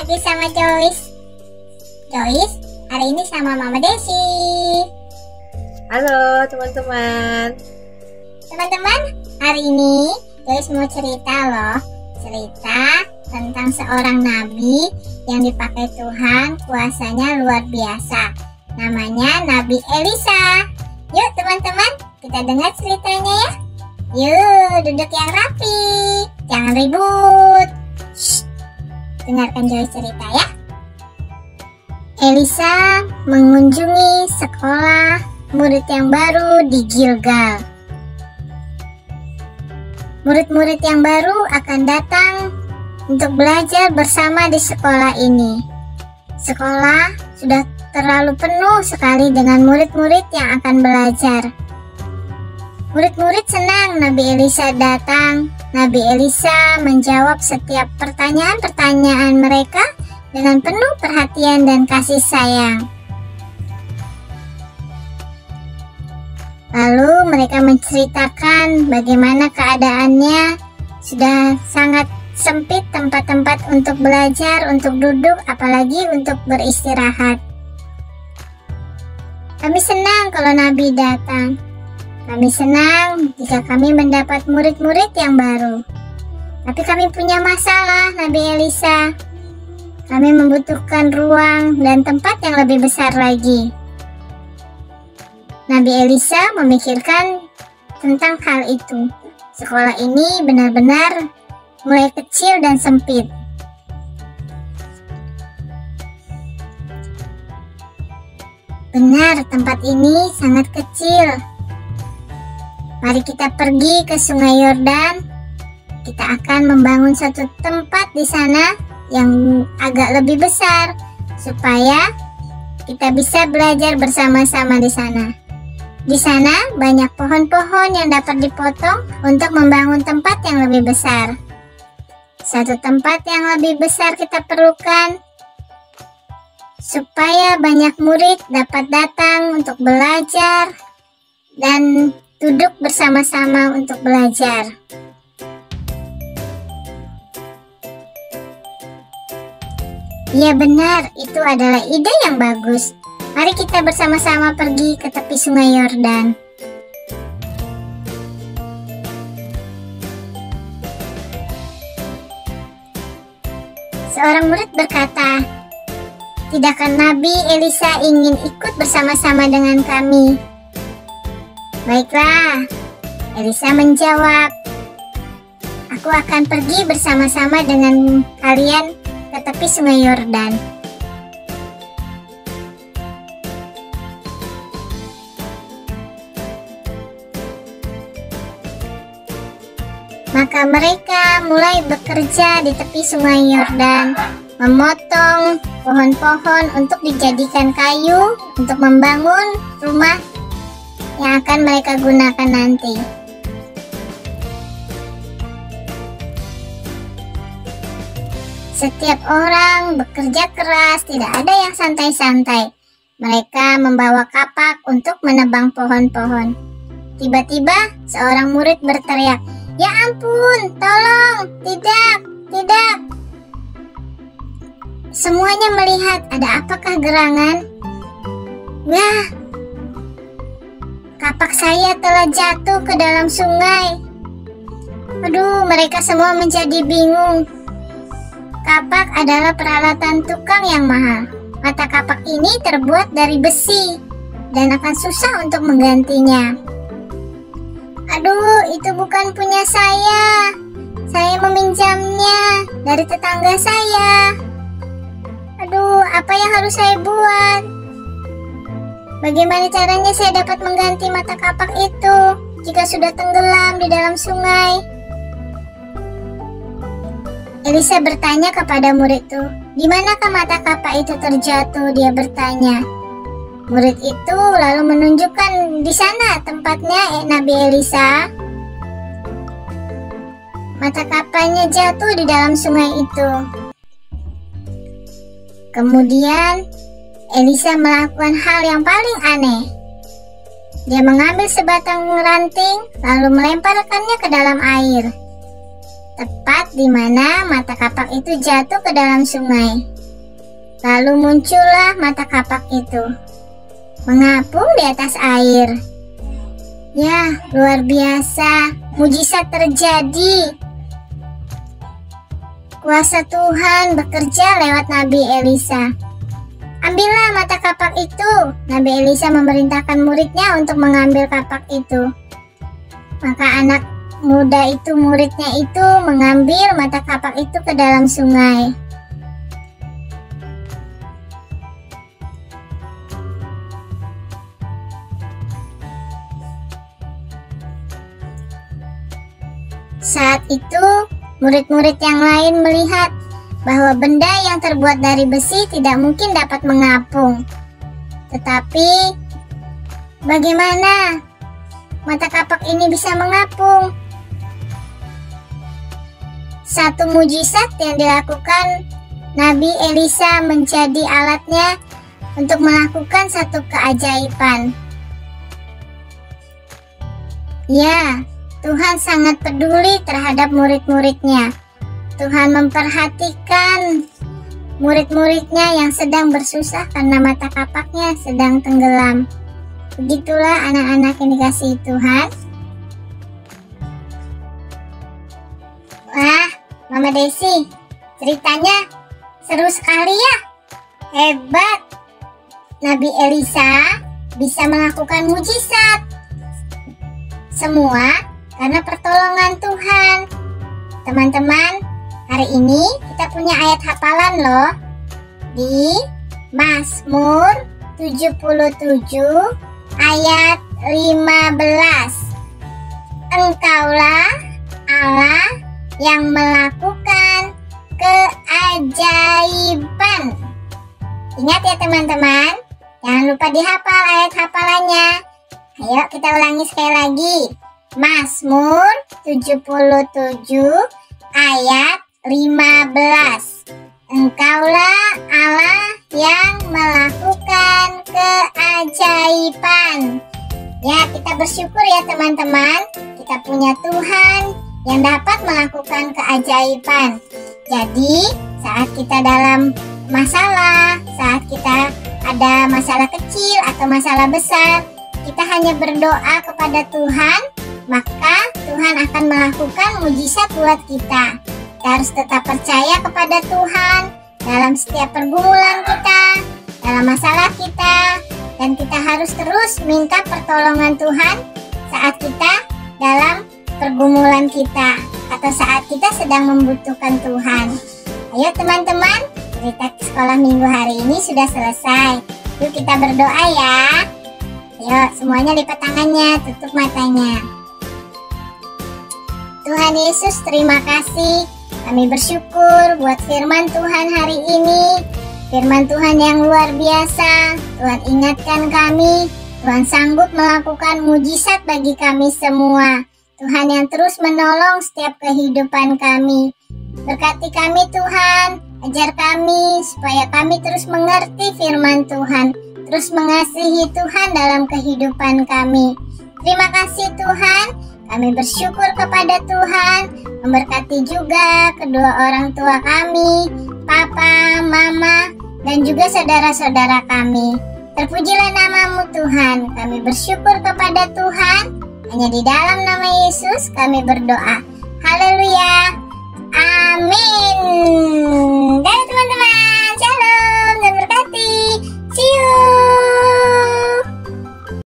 lagi sama Joyce. Joyce, hari ini sama Mama Desi. Halo teman-teman. Teman-teman, hari ini Joyce mau cerita loh. Cerita tentang seorang nabi yang dipakai Tuhan, kuasanya luar biasa. Namanya Nabi Elisa. Yuk teman-teman, kita dengar ceritanya ya. Yuk, duduk yang rapi, jangan ribut. Shh, dengarkan Joyce cerita ya. Elisa mengunjungi sekolah murid yang baru di Gilgal. Murid-murid yang baru akan datang untuk belajar bersama di sekolah ini. Sekolah sudah terlalu penuh sekali dengan murid-murid yang akan belajar. Murid-murid senang Nabi Elisa datang. Nabi Elisa menjawab setiap pertanyaan-pertanyaan mereka dengan penuh perhatian dan kasih sayang. Lalu mereka menceritakan bagaimana keadaannya sudah sangat sempit tempat-tempat untuk belajar, untuk duduk, apalagi untuk beristirahat. Kami senang kalau Nabi datang. Kami senang jika kami mendapat murid-murid yang baru. Tapi kami punya masalah, Nabi Elisa. Kami membutuhkan ruang dan tempat yang lebih besar lagi. Nabi Elisa memikirkan tentang hal itu. Sekolah ini benar-benar mulai kecil dan sempit. Benar, tempat ini sangat kecil. Mari kita pergi ke Sungai Yordan. Kita akan membangun suatu tempat di sana yang agak lebih besar supaya kita bisa belajar bersama-sama di sana. Di sana banyak pohon-pohon yang dapat dipotong untuk membangun tempat yang lebih besar. Satu tempat yang lebih besar kita perlukan supaya banyak murid dapat datang untuk belajar dan duduk bersama-sama untuk belajar. Iya benar, itu adalah ide yang bagus. Mari kita bersama-sama pergi ke tepi Sungai Yordan. Seorang murid berkata, "Tidakkah Nabi Elisa ingin ikut bersama-sama dengan kami?" "Baiklah," Elisa menjawab, "aku akan pergi bersama-sama dengan kalian ke tepi Sungai Yordan." Maka mereka mulai bekerja di tepi Sungai Yordan, memotong pohon-pohon untuk dijadikan kayu untuk membangun rumah yang akan mereka gunakan nanti. Setiap orang bekerja keras, tidak ada yang santai-santai. Mereka membawa kapak untuk menebang pohon-pohon. Tiba-tiba seorang murid berteriak, "Ya ampun, tolong, tidak, tidak." Semuanya melihat, ada apakah gerangan? Wah, kapak saya telah jatuh ke dalam sungai. Aduh, mereka semua menjadi bingung. Kapak adalah peralatan tukang yang mahal. Mata kapak ini terbuat dari besi dan akan susah untuk menggantinya. Aduh, itu bukan punya saya. Saya meminjamnya dari tetangga saya. Aduh, apa yang harus saya buat? Bagaimana caranya saya dapat mengganti mata kapak itu jika sudah tenggelam di dalam sungai? Elisa bertanya kepada murid itu, "Di manakah mata kapak itu terjatuh?" Dia bertanya. Murid itu lalu menunjukkan di sana tempatnya Nabi Elisa. Mata kapaknya jatuh di dalam sungai itu. Kemudian Elisa melakukan hal yang paling aneh. Dia mengambil sebatang ranting lalu melemparkannya ke dalam air, tepat di mana mata kapak itu jatuh ke dalam sungai. Lalu muncullah mata kapak itu, mengapung di atas air. Ya, luar biasa, mujizat terjadi. Kuasa Tuhan bekerja lewat Nabi Elisa. Ambillah mata kapak itu. Nabi Elisa memerintahkan muridnya untuk mengambil kapak itu. Maka anak muda itu, muridnya itu, mengambil mata kapak itu ke dalam sungai. Saat itu, murid-murid yang lain melihat bahwa benda yang terbuat dari besi tidak mungkin dapat mengapung. Tetapi, bagaimana mata kapak ini bisa mengapung? Satu mujizat yang dilakukan Nabi Elisa menjadi alatnya untuk melakukan satu keajaiban. Ya, Tuhan sangat peduli terhadap murid-muridnya. Tuhan memperhatikan murid-muridnya yang sedang bersusah karena mata kapaknya sedang tenggelam. Begitulah anak-anak yang dikasihi Tuhan. Wah, Mama Desi, ceritanya seru sekali ya. Hebat. Nabi Elisa bisa melakukan mujizat. Semua karena pertolongan Tuhan. Teman-teman, hari ini kita punya ayat hafalan loh. Di Mazmur 77 ayat 15. Engkaulah Allah yang melakukan keajaiban. Ingat ya teman-teman, jangan lupa dihafal ayat hafalannya. Ayo kita ulangi sekali lagi. Mazmur 77 ayat 15. Engkaulah Allah yang melakukan keajaiban. Ya, kita bersyukur ya teman-teman. Kita punya Tuhan yang dapat melakukan keajaiban. Jadi, saat kita dalam masalah, saat kita ada masalah kecil atau masalah besar, kita hanya berdoa kepada Tuhan, maka Tuhan akan melakukan mujizat buat kita. Kita harus tetap percaya kepada Tuhan dalam setiap pergumulan kita, dalam masalah kita, dan kita harus terus minta pertolongan Tuhan saat kita dalam pergumulan kita atau saat kita sedang membutuhkan Tuhan. Ayo teman-teman, cerita sekolah minggu hari ini sudah selesai. Yuk kita berdoa ya. Ayo semuanya lipat tangannya, tutup matanya. Tuhan Yesus, terima kasih. Kami bersyukur buat firman Tuhan hari ini. Firman Tuhan yang luar biasa. Tuhan ingatkan kami, Tuhan sanggup melakukan mujizat bagi kami semua. Tuhan yang terus menolong setiap kehidupan kami. Berkati kami Tuhan, ajar kami supaya kami terus mengerti firman Tuhan, terus mengasihi Tuhan dalam kehidupan kami. Terima kasih Tuhan, kami bersyukur kepada Tuhan, memberkati juga kedua orang tua kami, Papa, Mama, dan juga saudara-saudara kami. Terpujilah namamu Tuhan, kami bersyukur kepada Tuhan, hanya di dalam nama Yesus kami berdoa. Haleluya, amin.